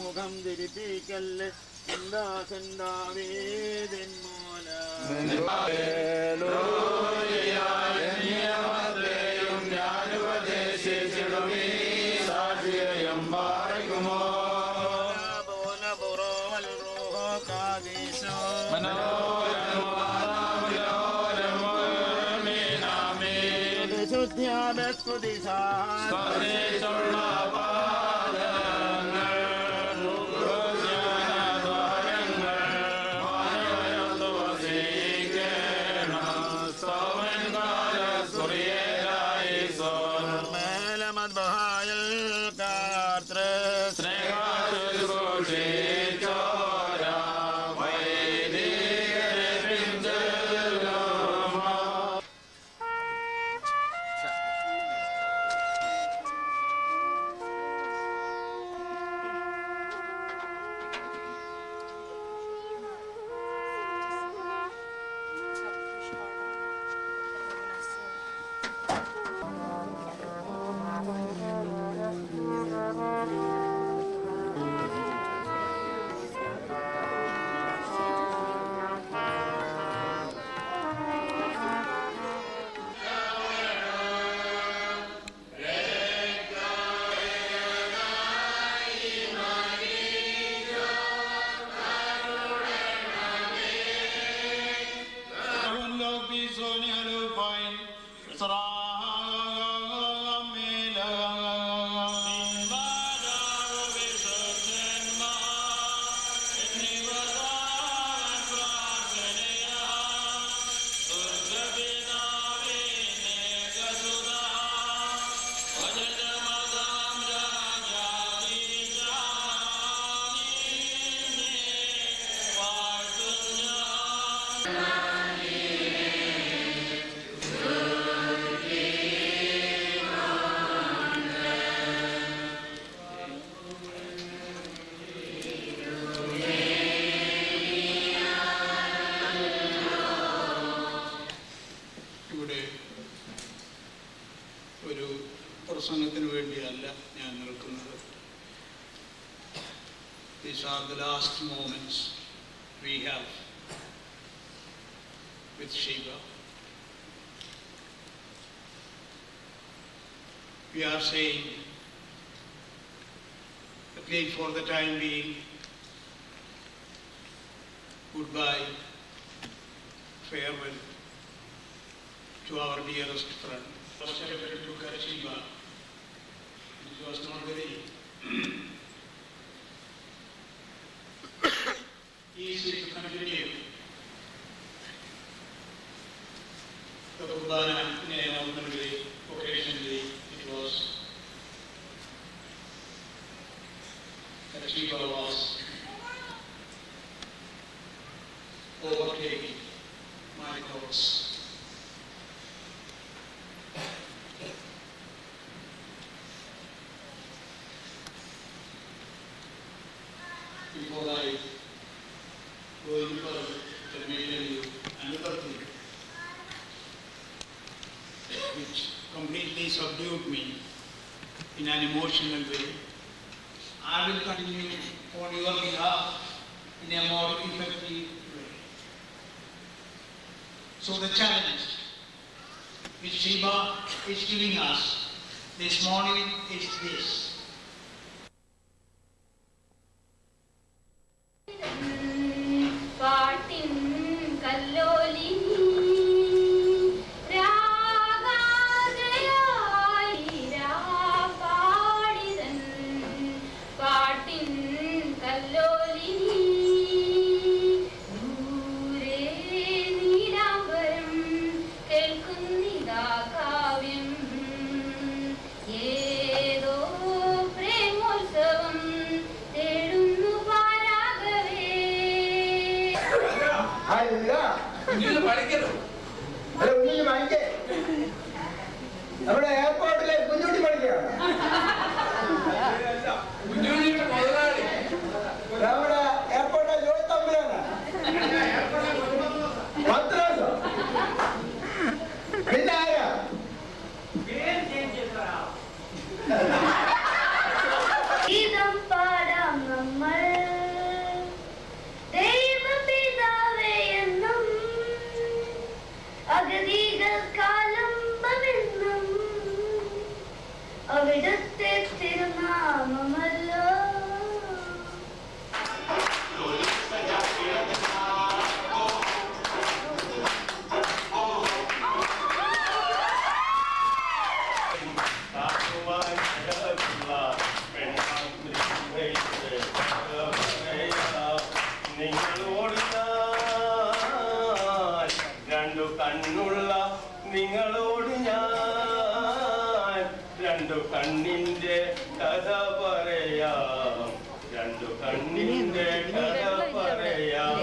മുഖം തിരിപ്പിക്കല്ലേ എന്താ സന്താവേദൻ മോന ഞാനുപദേശിച്ചിടുമീ സാക്ഷിയം പാറയ്ക്കുമോ സ്പർശിച്ചുള്ള പാദങ്ങൾ ജ്ഞാനദ്വാരങ്ങൾ മാനവരത്തു വസിക്കണം സൗമൻകാല സൂര്യരായി മേലമദ്ബഹായൽ കാർത്തൃ സ്നേഹാശുശ്രൂഷിച്ചോര വൈദികരെ പിഞ്ചെല്ലുമോ. ഒരു പ്രസംഗത്തിന് വേണ്ടിയല്ല ഞാൻ നിൽക്കുന്നത്. These are the last moments we have with Shiva. We are saying, at least for the time being, goodbye, farewell to our dearest friend. First I took her Shiva. It was not very easy to continue the Kurbana in an ordinary occasionally. It was that Shiva was overtaking my thoughts. Before I go any further, let me tell you another thing which completely subdued me in an emotional way. I will continue on your behalf in a more effective way. So the challenge which Shiva is giving us this morning is this. പാട്ടിൻ കല്ലോലിനി രാഗാജയായി രാപാടിതൻ പാട്ടിൻ കല്ലോലിനി ദൂരെ നീലാംബരം കേൾക്കുന്നിതാ കാവ്യം ഏതോ പ്രേമോത്സവം തേടുന്നു പാരാഗവേ. നമ്മുടെ എയർപോർട്ടിലെ കുഞ്ഞുട്ടി പഠിക്കുകയാണ്. നമ്മുടെ എയർപോർട്ടിലെ ജോലി തമ്മിലാണ് മദ്രാസോ പിന്നെ ആരാ ഗീതം പാടാം നമ്മൾ ദൈവപിതാവേ എന്നും അഗതികൾക്കാലംബമെന്നും അവിടുത്തെ തിരുനാമമല്ലോ. രണ്ടു കണ്ണിന്റെ കഥ പറയാം, രണ്ടു കണ്ണിന്റെ കഥ പറയാം.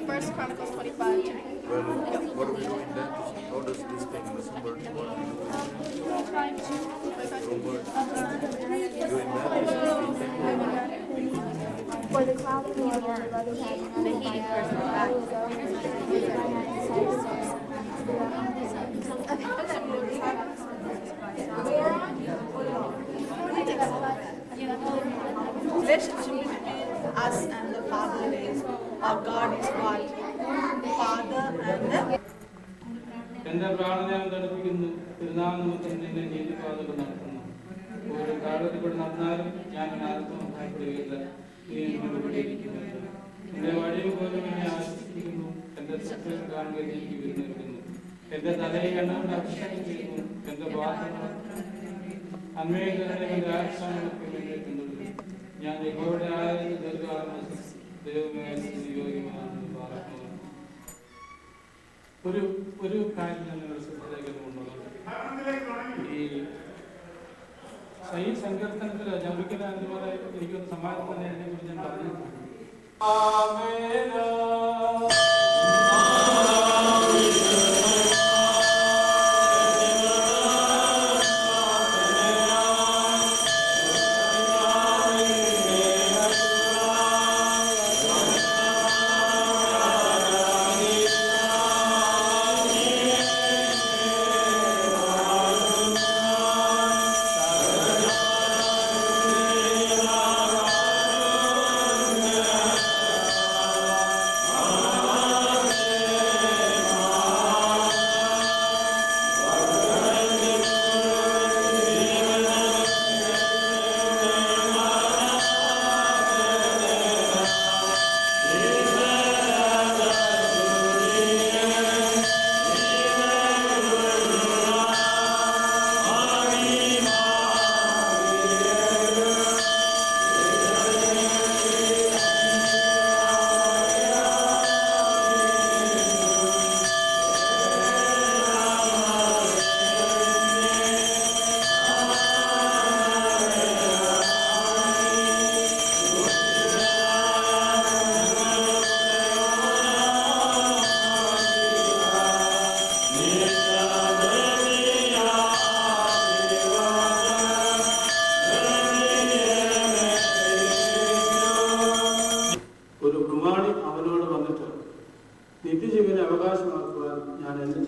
First Chronicles 25. Well, what are we doing then? How does this thing resemble to what we do? Doing that? For the cloud of glory on the other hand, the heating person Relationship between us and the Father is, our God is what? Father and the എന്റെ പ്രാണനെ തടുപ്പിക്കുന്നു, തിരുനാമനിമിത്തം നിന്നെ നീതിപാതകൾ നടത്തുന്നു. ഒരു കാലത്തിലൂടെ നടന്നാലും ഞാൻ ആർക്കും ഭയപ്പെടുകയില്ല, നീ എന്നോട് കൂടിയിരിക്കുന്നുണ്ട്. എന്റെ വഴിയിൽ പോലും എന്നെ ആശ്വസിപ്പിക്കുന്നു, എന്റെ സ്വപ്നം കാണുക എനിക്ക് വിരുന്നിരിക്കുന്നു. എന്റെ തലയിൽ എണ്ണകൊണ്ട് അഭിഷേകം ചെയ്യുന്നു, എന്റെ പാത്രങ്ങൾ അന്വേഷണത്തിന്റെ ആശ്രമങ്ങൾക്ക് വേണ്ടി പിന്തുടരുന്നു. ഞാൻ യഹോവയുടെ ആലയത്തിൽ ദീർഘകാലം ദൈവമേ യോഗ്യമാണെന്ന് പറയുന്നു. ഒരു കാര്യം ഞാൻ നിങ്ങളുടെ ശ്രദ്ധയിലേക്ക് കൊണ്ടുവന്നത്, ഈ സങ്കീർത്തനത്തിൽ ഞാൻ ഒരിക്കലും അതുപോലെ എനിക്കൊന്ന് സമാധാനം തന്നെ അതിനെക്കുറിച്ച് ഞാൻ പറഞ്ഞു. Ah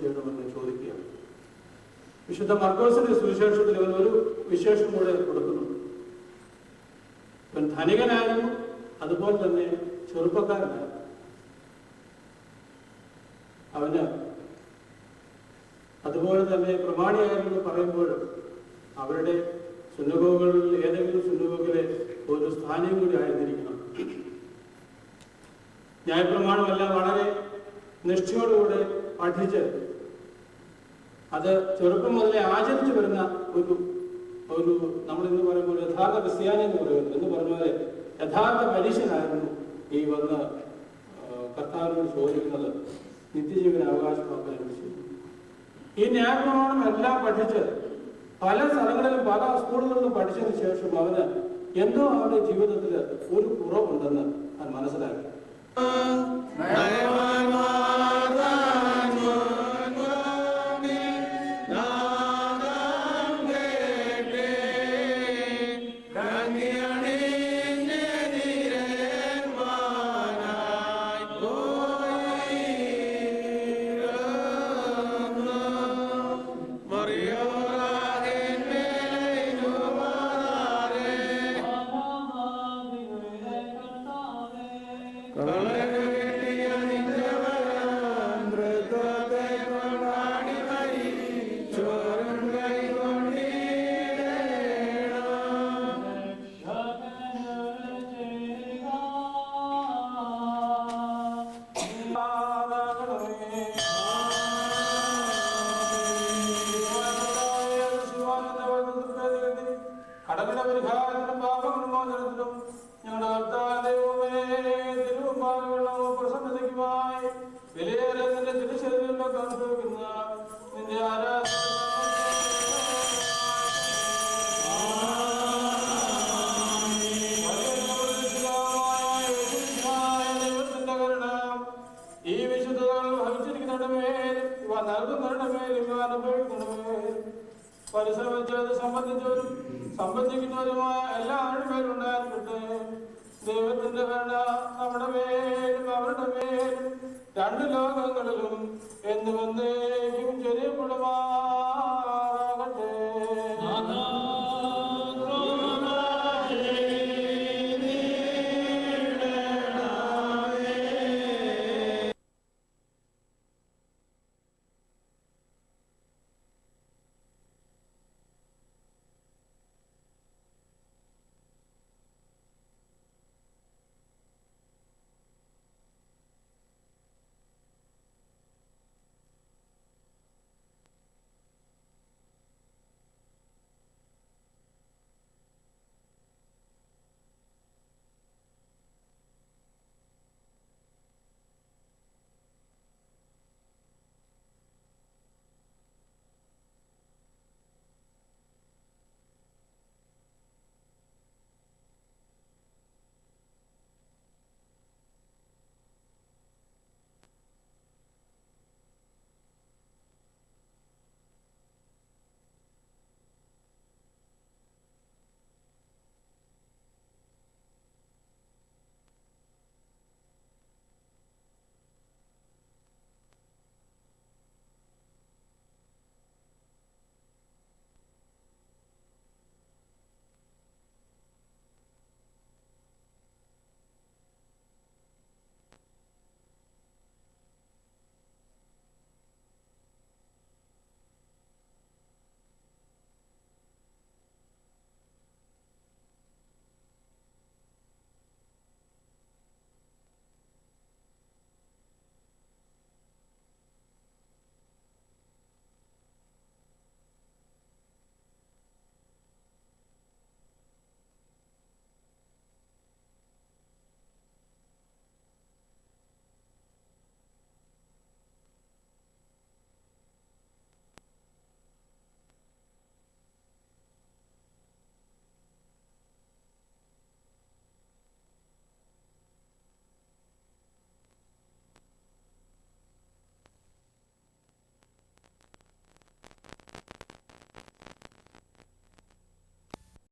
ചെയ്യണമെന്ന് ചോദിക്കുകയാണ്. വിശുദ്ധ മർക്കോസിന്റെ സുവിശേഷത്തിൽ ഇവൻ ഒരു വിശേഷം കൂടെ കൊടുക്കുന്നു. ഇവൻ ധനികനായിരുന്നു, അതുപോലെ തന്നെ ചെറുപ്പക്കാരനായിരുന്നു. അവന് അതുപോലെ തന്നെ പ്രമാണിയായിരുന്നു പറയുമ്പോൾ അവരുടെ സുന്നഗോഗുകളിൽ ഏതെങ്കിലും സുന്നഗോഗിലെ ഒരു സ്ഥാനം കൂടി ആയിരുന്നിരിക്കണം. ന്യായപ്രമാണമെല്ലാം വളരെ നിഷ്ഠയോടുകൂടെ പഠിച്ച് അത് ചെറുപ്പം മുതലേ ആചരിച്ചു വരുന്ന ഒരു നമ്മളിന്ന് പറയുമ്പോൾ യഥാർത്ഥ ക്രിസ്ത്യാനി എന്ന് പറയുന്നത് എന്ന് പറഞ്ഞ പോലെ യഥാർത്ഥ മനുഷ്യനായിരുന്നു ഈ വന്ന് കർത്താവിനോട് ചോദിക്കുന്നത് നിത്യജീവന അവകാശമാക്കാൻ വിഷയം. ഈ ന്യായപ്രമാണം എല്ലാം പഠിച്ച് പല സ്ഥലങ്ങളിലും പല സ്കൂളുകളിലും പഠിച്ചതിന് ശേഷം അവന് എന്തോ അവന്റെ ജീവിതത്തിൽ ഒരു കുറവുണ്ടെന്ന് അവൻ മനസ്സിലാക്കി. പരിശ്രമിച്ചത് സംബന്ധിച്ചവരും സംബന്ധിക്കുന്നവരുമായ എല്ലാവരുടെ പേരുണ്ടായിരിക്കട്ടെ. ദൈവത്തിന്റെ കരുണ നമ്മുടെ മേലും അവരുടെ മേലും രണ്ട് ലോകങ്ങളിലും എന്ന് വന്നേ